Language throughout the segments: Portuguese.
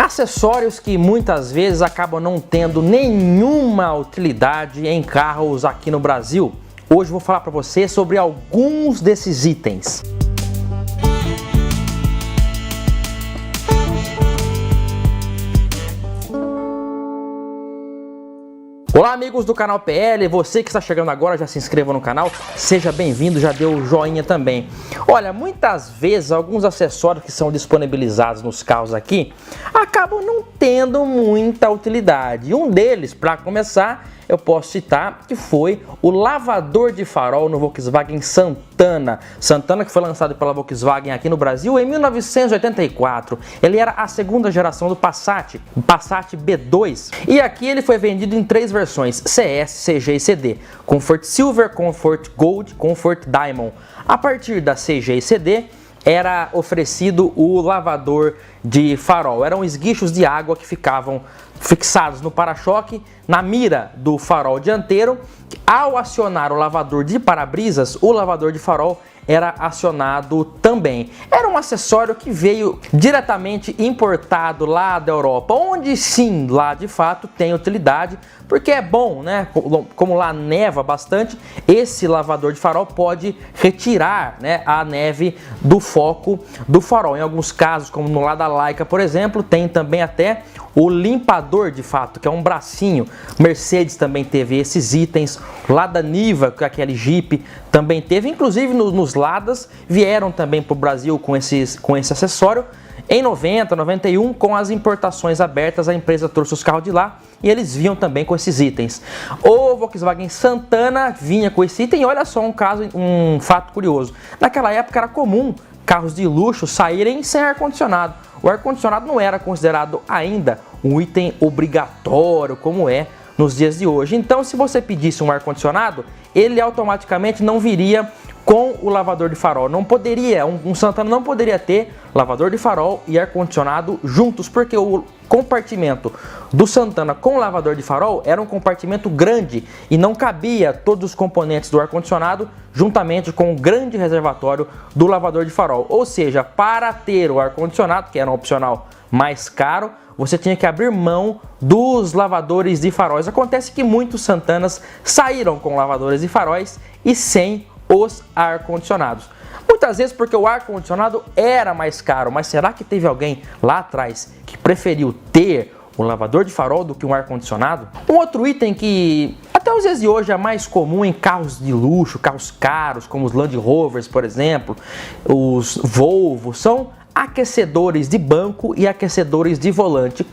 Acessórios que muitas vezes acabam não tendo nenhuma utilidade em carros aqui no Brasil. Hoje eu vou falar para você sobre alguns desses itens. Olá amigos do canal PL, você que está chegando agora já se inscreva no canal, seja bem-vindo, já deu o joinha também. Olha, muitas vezes alguns acessórios que são disponibilizados nos carros aqui acabam não tendo muita utilidade. Um deles, para começar, eu posso citar que foi o lavador de farol no Volkswagen Santana. Santana que foi lançado pela Volkswagen aqui no Brasil em 1984. Ele era a segunda geração do Passat, o Passat B2. E aqui ele foi vendido em três versões, CS, CG e CD. Comfort Silver, Comfort Gold, Comfort Diamond. A partir da CG e CD, era oferecido o lavador de farol. Eram esguichos de água que ficavam fixados no para-choque, na mira do farol dianteiro. Ao acionar o lavador de para-brisas, o lavador de farol era acionado também. Era um acessório que veio diretamente importado lá da Europa, onde sim, lá de fato tem utilidade, porque é bom, né? Como lá neva bastante, esse lavador de farol pode retirar, né, a neve do foco do farol. Em alguns casos, como no lado da Laika, por exemplo, tem também até o limpador de fato, que é um bracinho. Mercedes também teve esses itens, lá da Niva, que é aquele Jeep, também teve, inclusive nos Ladas vieram também para o Brasil com esse acessório. Em 90, 91, com as importações abertas, a empresa trouxe os carros de lá e eles vinham também com esses itens. O Volkswagen Santana vinha com esse item e olha só um fato curioso. Naquela época era comum carros de luxo saírem sem ar-condicionado. O ar-condicionado não era considerado ainda um item obrigatório como é nos dias de hoje. Então, se você pedisse um ar-condicionado, ele automaticamente não viria com o lavador de farol. Não poderia, um Santana não poderia ter lavador de farol e ar-condicionado juntos, porque o compartimento do Santana com o lavador de farol era um compartimento grande e não cabia todos os componentes do ar-condicionado juntamente com o grande reservatório do lavador de farol. Ou seja, para ter o ar-condicionado, que era um opcional mais caro, você tinha que abrir mão dos lavadores de faróis. Acontece que muitos Santanas saíram com lavadores de faróis e sem os ar-condicionados. Muitas vezes porque o ar-condicionado era mais caro, mas será que teve alguém lá atrás que preferiu ter um lavador de farol do que um ar-condicionado? Um outro item que até os dias de hoje é mais comum em carros de luxo, carros caros, como os Land Rovers, por exemplo, os Volvo, são aquecedores de banco e aquecedores de volante.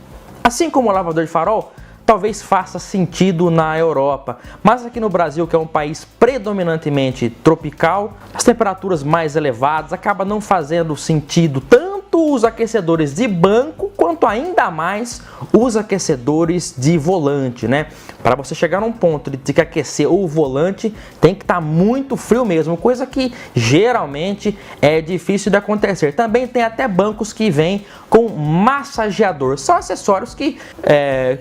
Assim como o lavador de farol, talvez faça sentido na Europa, mas aqui no Brasil, que é um país predominantemente tropical, as temperaturas mais elevadas acaba não fazendo sentido tanto os aquecedores de banco quanto ainda mais os aquecedores de volante, né? Para você chegar num ponto de que aquecer o volante tem que estar muito frio mesmo, coisa que geralmente é difícil de acontecer. Também tem até bancos que vêm com massageador. São acessórios que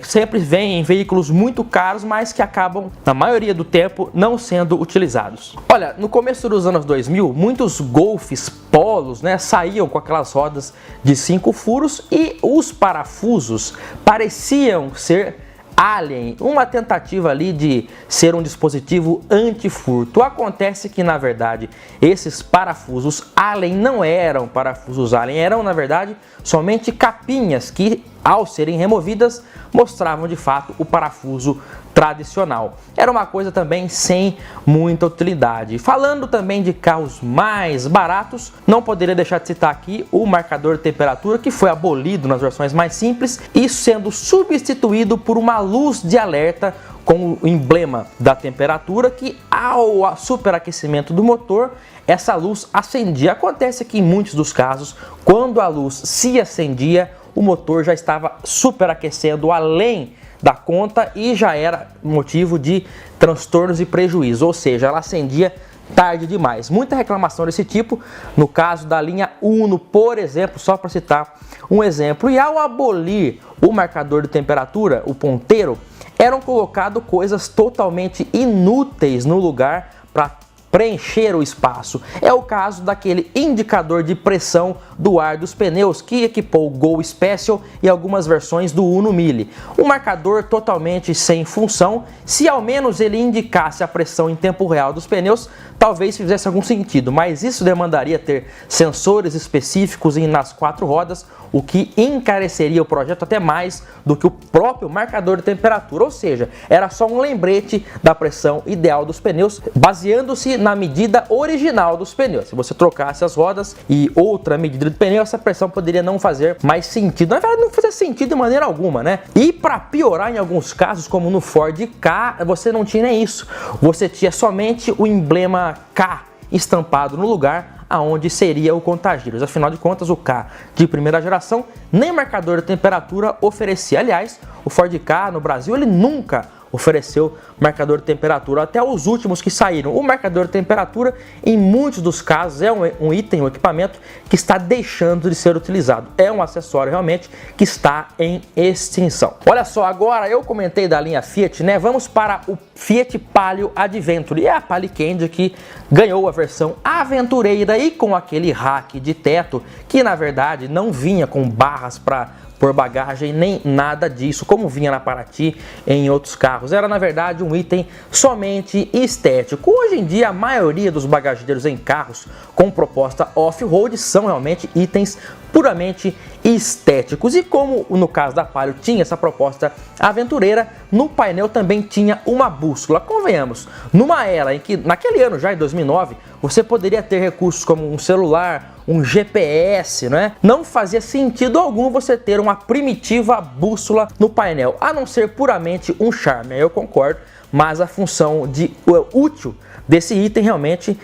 sempre vêm em veículos muito caros, mas que acabam, na maioria do tempo, não sendo utilizados. Olha, no começo dos anos 2000, muitos Golfs Polos, né, saíam com aquelas rodas de 5 furos e os parafusos pareciam ser Allen, uma tentativa ali de ser um dispositivo antifurto. Acontece que, na verdade, esses parafusos Allen não eram parafusos Allen, eram, na verdade, somente capinhas que, ao serem removidas, mostravam de fato o parafuso tradicional. Era uma coisa também sem muita utilidade. Falando também de carros mais baratos, não poderia deixar de citar aqui o marcador de temperatura, que foi abolido nas versões mais simples e sendo substituído por uma luz de alerta com o emblema da temperatura, que ao superaquecimento do motor, essa luz acendia. Acontece que em muitos dos casos, quando a luz se acendia, o motor já estava superaquecendo além da conta e já era motivo de transtornos e prejuízos, ou seja, ela acendia tarde demais. Muita reclamação desse tipo, no caso da linha Uno, por exemplo, só para citar um exemplo. E ao abolir o marcador de temperatura, o ponteiro, eram colocadas coisas totalmente inúteis no lugar para preencher o espaço. É o caso daquele indicador de pressão do ar dos pneus que equipou o Go Special e algumas versões do Uno Mille. Um marcador totalmente sem função. Se ao menos ele indicasse a pressão em tempo real dos pneus, talvez fizesse algum sentido, mas isso demandaria ter sensores específicos nas 4 rodas, o que encareceria o projeto até mais do que o próprio marcador de temperatura, ou seja, era só um lembrete da pressão ideal dos pneus, baseando-se na medida original dos pneus. Se você trocasse as rodas e outra medida de pneu, essa pressão poderia não fazer mais sentido. Na verdade, não fazia sentido de maneira alguma, né? E para piorar, em alguns casos, como no Ford Ka, você não tinha nem isso. Você tinha somente o emblema K estampado no lugar aonde seria o contagiros. Afinal de contas, o Ka de primeira geração nem marcador de temperatura oferecia. Aliás, o Ford Ka no Brasil ele nunca ofereceu marcador de temperatura, até os últimos que saíram. O marcador de temperatura, em muitos dos casos, é um item, um equipamento que está deixando de ser utilizado. É um acessório realmente que está em extinção. Olha só, agora eu comentei da linha Fiat, né? Vamos para o Fiat Palio Adventure. É a Palio Candy que ganhou a versão aventureira e com aquele rack de teto que na verdade não vinha com barras para por bagagem, nem nada disso, como vinha na Paraty em outros carros. Era, na verdade, um item somente estético. Hoje em dia, a maioria dos bagageiros em carros com proposta off-road são realmente itens puramente estéticos. E como no caso da Palio tinha essa proposta aventureira, no painel também tinha uma bússola. Convenhamos, numa era em que, naquele ano já, em 2009, você poderia ter recursos como um celular, um GPS, né? Não fazia sentido algum você ter uma primitiva bússola no painel, a não ser puramente um charme, eu concordo, mas a função de útil desse item realmente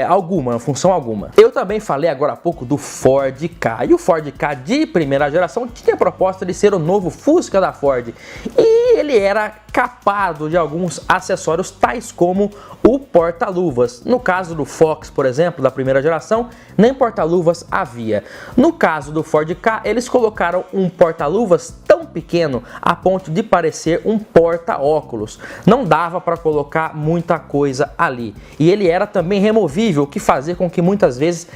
alguma, função alguma. Eu também falei agora há pouco do Ford Ka, e o Ford Ka de primeira geração tinha a proposta de ser o novo Fusca da Ford, e ele era capado de alguns acessórios tais como o porta-luvas. No caso do Fox, por exemplo, da primeira geração, nem porta-luvas havia. No caso do Ford Ka, eles colocaram um porta-luvas tão pequeno a ponto de parecer um porta-óculos. Não dava para colocar muita coisa ali. E ele era também removível, o que fazia com que muitas vezes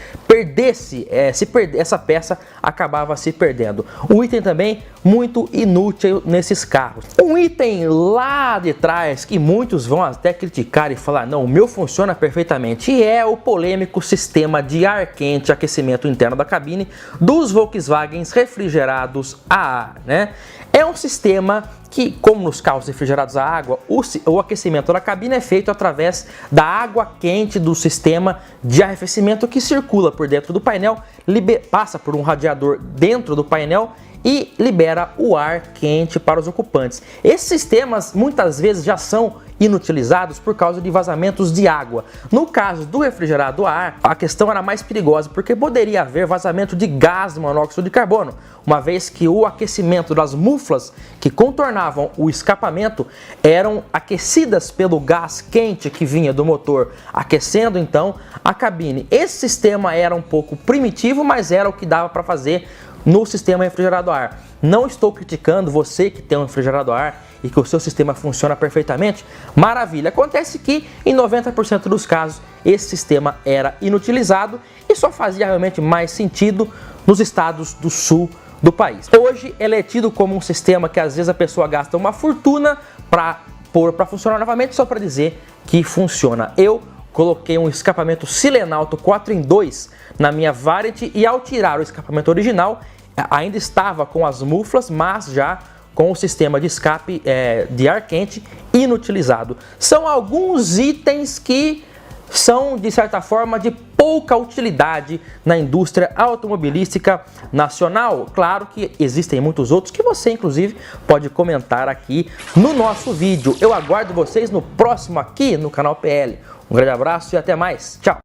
essa peça acabava se perdendo. Um item também muito inútil nesses carros. Um item lá de trás que muitos vão até criticar e falar, não, o meu funciona perfeitamente, e é o polêmico sistema de ar quente, aquecimento interno da cabine dos Volkswagens refrigerados a ar, né? É um sistema que, como nos carros refrigerados a água, o aquecimento da cabine é feito através da água quente do sistema de arrefecimento que circula por dentro do painel, passa por um radiador dentro do painel e libera o ar quente para os ocupantes. Esses sistemas muitas vezes já são inutilizados por causa de vazamentos de água. No caso do refrigerado a ar, a questão era mais perigosa porque poderia haver vazamento de gás de monóxido de carbono, uma vez que o aquecimento das muflas que contornavam o escapamento eram aquecidas pelo gás quente que vinha do motor, aquecendo então a cabine. Esse sistema era um pouco primitivo, mas era o que dava para fazer no sistema refrigerado a ar. Não estou criticando você que tem um refrigerado a ar e que o seu sistema funciona perfeitamente, maravilha. Acontece que em 90% dos casos esse sistema era inutilizado e só fazia realmente mais sentido nos estados do sul do país. Hoje ele é tido como um sistema que às vezes a pessoa gasta uma fortuna para pôr para funcionar novamente só para dizer que funciona. Eu coloquei um escapamento Silenauto 4 em 2 na minha Variant e ao tirar o escapamento original ainda estava com as muflas, mas já com o sistema de escape de ar quente inutilizado. São alguns itens que são, de certa forma, de pouca utilidade na indústria automobilística nacional. Claro que existem muitos outros que você, inclusive, pode comentar aqui no nosso vídeo. Eu aguardo vocês no próximo aqui no canal PL. Um grande abraço e até mais. Tchau!